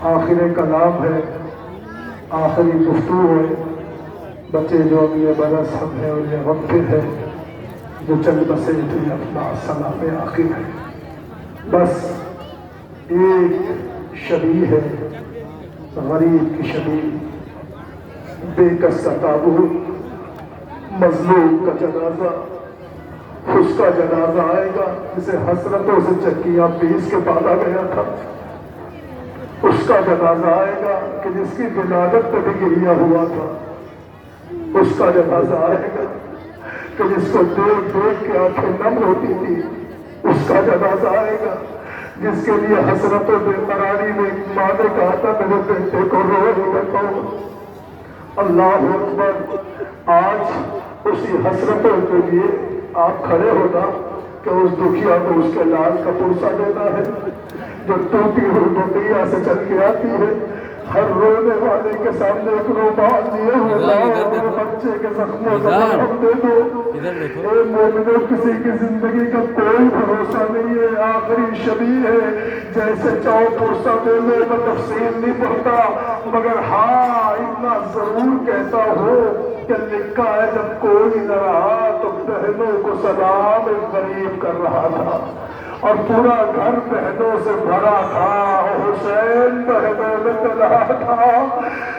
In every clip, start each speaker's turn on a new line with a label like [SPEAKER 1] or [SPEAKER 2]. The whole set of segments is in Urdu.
[SPEAKER 1] آخر کلام ہے، آخری گفتگو ہے۔ بچے جو اب یہ برس ہم ہیں اور یہ وقت ہے جو چند بسے تو یہ اپنا سلام آخر ہے۔ بس ایک شبیہ ہے غریب کی شبیہ، بے کس کا تابوت، مظلوم کا جنازہ، اس کا جنازہ آئے گا جسے حسرتوں سے چکیاں پیس کے پالا گیا تھا۔ اس کا جنازہ آئے گا کہ جس کی ولادت پہ بھی گریا ہوا تھا۔ اس کا جنازہ آئے گا کہ جس کو دیکھ دیکھ کے آنکھیں نم ہوتی تھی۔ اس کا جنازہ آئے گا جس کے لیے حسرتوں بے قراری میں ماں نے کہا تھا میرے بیٹے کو رو رہتا ہوں۔ اللہ اکبر۔ آج اسی حسرتوں کے لیے آپ کھڑے ہونا کہ اس دکھیا کو اس کے لال کا پرسہ دینا ہے جو ٹوٹی ہوئی بکریا سے چل کے آتی ہے۔ ہر رونے والے کے سامنے ایک رومال لیے ہوئے لاؤ اور بچے کے زخموں کا مرہم دے دو۔ اے مومنوں، کسی کی زندگی کا کوئی بھروسہ نہیں ہے، آخری شبیہ ہے۔ جیسے چاہو پرسہ دے لے، میں تفصیل نہیں پڑھتا، مگر ہاں اتنا ضرور کہتا ہو کہ لکھا ہے جب کوئی نہ رہا تو بہنوں کو سلام ایک غریب کر رہا تھا اور پورا گھر بہنوں سے بھرا تھا۔ حسین بہنوں میں تنہا تھا،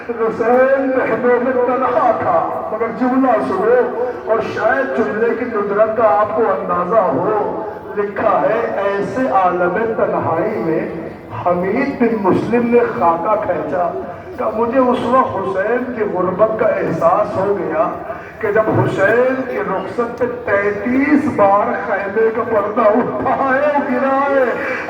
[SPEAKER 1] حسین بہنوں میں تنہا تھا۔ مگر جملہ سنو اور شاید جملے کی ندرت کا آپ کو اندازہ ہو۔ لکھا ہے ایسے عالم تنہائی میں حمید بن مسلم نے خاکہ کھینچا کہ مجھے اس وقت حسین کی غربت کا احساس ہو گیا کہ جب حسین کی رخصت پہ 33 بار خیمے کا پردہ اٹھائے گرائے،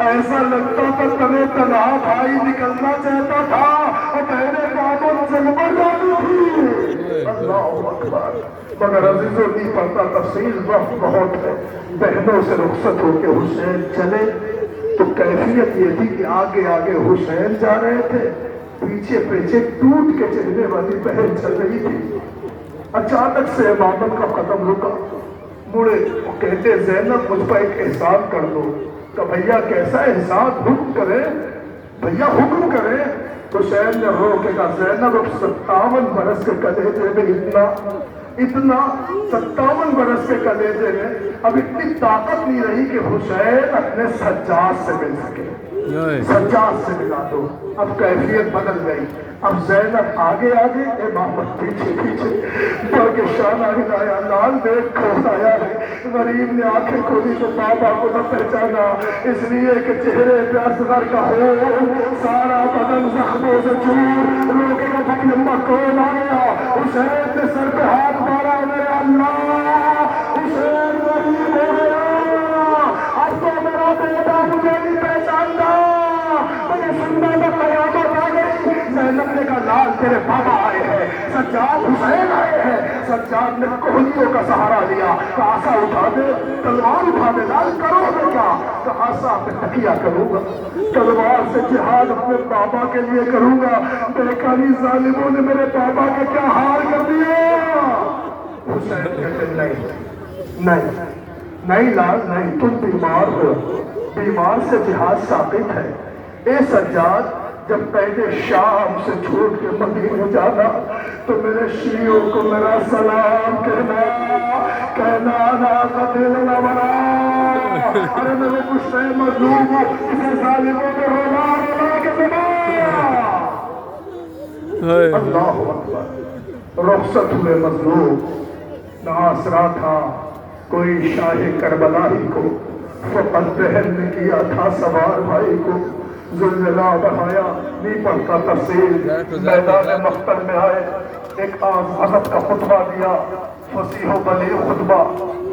[SPEAKER 1] ایسا لگتا تھا تنے تنہا بھائی نکلنا چاہتا تھا اور بہنیں بابوں سے بڑھ جاتی تھی۔ اللہ اکبر۔ مگر عزیزوں نہیں پڑھتا، تفصیل وقت بہت ہے۔ بہنوں سے رخصت ہو کے حسین چلے تو کیفیت یہ تھی کہ آگے آگے حسین جا رہے تھے، پیچھے پیچھے ٹوٹ کے چلنے والی بہن چل رہی تھی۔ اچانک سے امامت کا قدم رکا، مڑے وہ کہتے زینب مجھ پر ایک احسان کر دو۔ کہ بھیا کیسا احسان؟ حکم کرے بھیا، حکم کرے۔ حسین نے رو کے کہا زینب اب 57 برس کے کلیجے میں اتنا 57 برس کے کلیجے میں اب اتنی طاقت نہیں رہی کہ حسین اپنے سجاد سے مل سکے۔ سجاد سے ملا دو۔ اب کیفیت بدل گئی، اب زینب آگے آگے، امامت پیچھے پیچھے، بڑھ کے شانہ ہلایا، لال دیکھ کھوٹ آیا ہے۔ غریب نے آنکھیں کھولی تو بابا کو نہ پہچانا، اس لیے کہ چہرے پہ اصغر کا ہو، سارا بدن زخموں سے چور، روکے کا بھک لمبا کون آیا۔ حسین نے سر پہ ہاتھ مارا، میرے اللہ حسین غریب ہو گیا، اب تو میرا بیٹا مجھے نہیں پہچانتا، مجھے سننا تو قیامت آ گئی۔ زینب نے کہا لال تیرے بابا آئے ہیں، سجاد حسین آئے ہیں۔ سجاد نے کوہنیوں کا سہارا لیا، کہا آسا اٹھا دے، تلوار اٹھا دے، لال کرو میں کیا؟ کہا آسا پہ تکیہ کروں گا، تلوار سے جہاد اپنے بابا کے لیے کروں گا۔ بیکاری ظالموں نے میرے بابا کا کیا حال کر دیا۔ حسین کہتے نہیں نہیں لال نہیں، تم بیمار ہو، بیمار سے جہاد ثابت ہے۔ اے سجاد جب پہلے شام سے چھوڑ کے مدینے جانا تو میرے شیعوں کو میرا سلام کہنا نا قتل نورا۔ ارے میرے کچھ نئے مظلوم اسے ظالموں کے رولا رولا کے بنا۔ اللہ اکبر۔ رخصت ہوئے مظلوم، نہ آسرا تھا کوئی شاہ کربلا ہی کو، فقط بہن نے کیا تھا سوار بھائی کو۔ زلزلہ بڑھایا، نہیں پڑھتا تفصیل، میدان مقتل میں آئے، ایک عظمت کا خطبہ دیا، فصیح و بلیغ خطبہ۔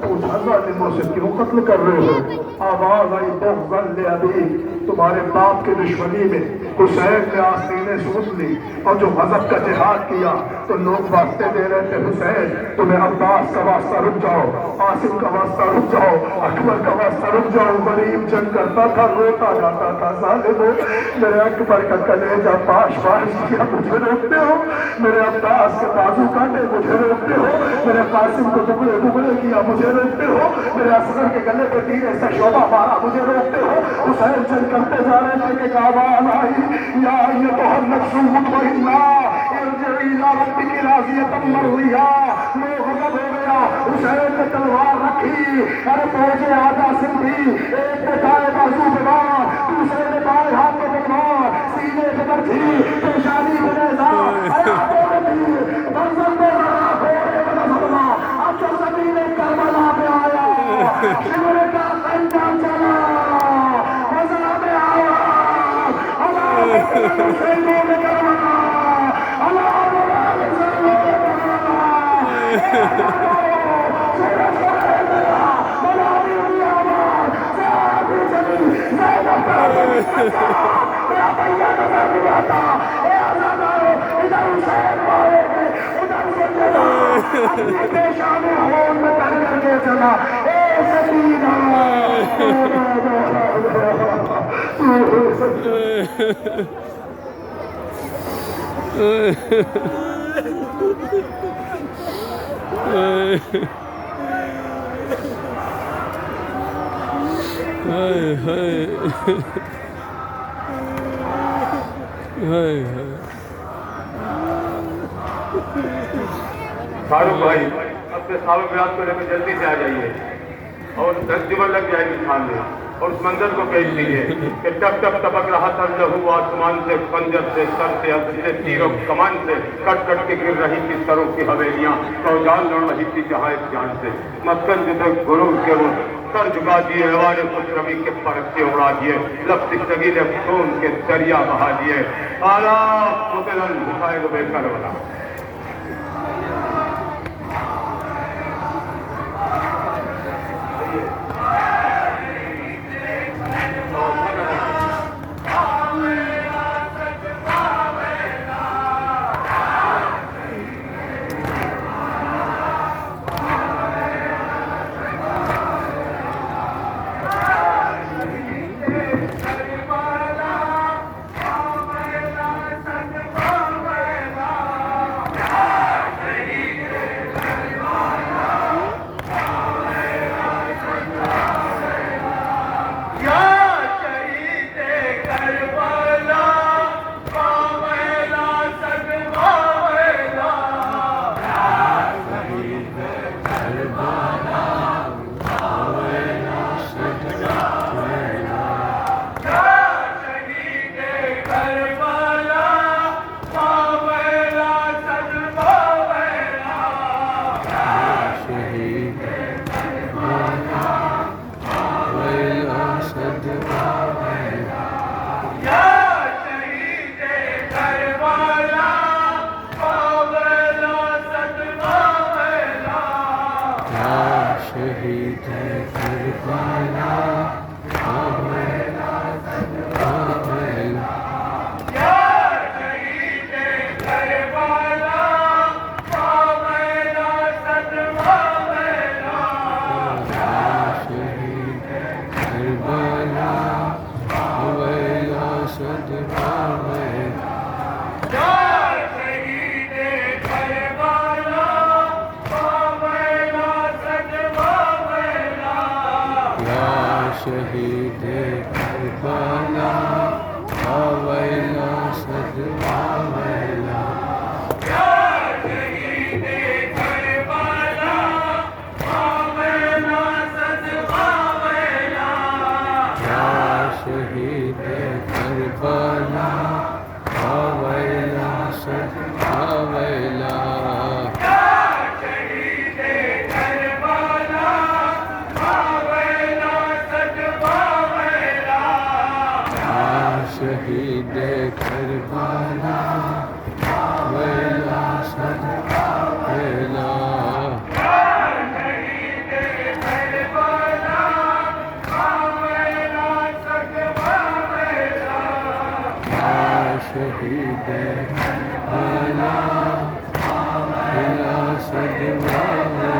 [SPEAKER 1] پوچھا ظالموں سے کیوں قتل کر رہے ہو؟ آواز آئی بغضاً لأبی، تمہارے باپ کی دشمنی میں۔ حسین نے آستینیں سوچ لی اور جو غضب کا جہاد کیا تو لوگ واسطے دے رہے تھے حسین تمہیں عباس کا واسطہ رک جاؤ، عاصم کا واسطہ رک جاؤ، اکبر کا واسطہ رک جاؤ۔ غریب جنگ کرتا تھا، روتا جاتا تھا، ظالموں میرے اکبر کا کلیجہ پاش پاش کیا، مجھے روکتے ہو؟ میرے عباس کے بازو کاٹے، مجھے روکتے ہو؟ میرے قاسم کو ٹکڑے ٹکڑے کیا، مجھے مجھے روکتے ہو، میرے اصغر کے گلے پہ تیر ایسا شعبہ مارا مجھے روکتے ہو۔ حسین چل کرتے جا رہے تھے کہ آواز آئی یا ایتھا النفس المطمئنہ ارجعی الی ربک راضیۃ مرضیہ۔ میں غضب ہو گیا، حسین نے تلوار رکھی، ارے پہنچے آدھا سندھی، ایک نے دائیں بازو پہ مار، دوسرے نے بائیں ہاتھ پہ تلوار، سینے پہ برچھی، پیشانی پہ نیزہ، ارے آنکھوں میں تیر، گردن میں ذرا گھوڑے پہ نظرنا، اب جو زمین کربلا پہ آیا، شمر کا خنجر چلا، مزہ میں آیا، اللہ حسینوں میں کربلا، اللہ حسینوں میں کربلا، سورج کو ہے میرا، ملانی ہوئی آواز، زیادہ چلی، زینب کا میرا بھیا نظر نہیں آتا، اے آزادارو، ادھر حسین مارے گئے، ادھر سے چلا، اپنے پیشان ہون میں کر کر کے چلا، اے سکینہ
[SPEAKER 2] فاروق بھائی اپنے صاحب بیاض کو لے کے جلدی سے آ جائیے اور ترجمہ لگ جائے گی خان میں، اور اس منظر کو پیش کیجیے کہ ٹپ ٹپ ٹپک رہا تھا لہو آسمان سے، خنجر سے، سر سے، سے تیر و کمان سے کٹ کٹ کے گر رہی تھی سروں کی حویلیاں، فوجان لڑ رہی تھی جہاں ایک جان سے، مسکن جدے غرور کے وہ سر جھکا دیے، ایوان خود روی کے فرق سے اڑا دیے، لفظ شگیل خون کے دریا بہا دیے، آلہ مطلن بھائے گو بے کربلا۔
[SPEAKER 3] شہید کربلا آویلا صد آویلا یا شہید کربلا آویلا صد آویلا یا شہید کربلا آویلا صد آویلا شہید کربلا آویلا صد آویلا یا شہید کربلا آویلا صد آویلا یا شہید کربلا آویلا صد آویلا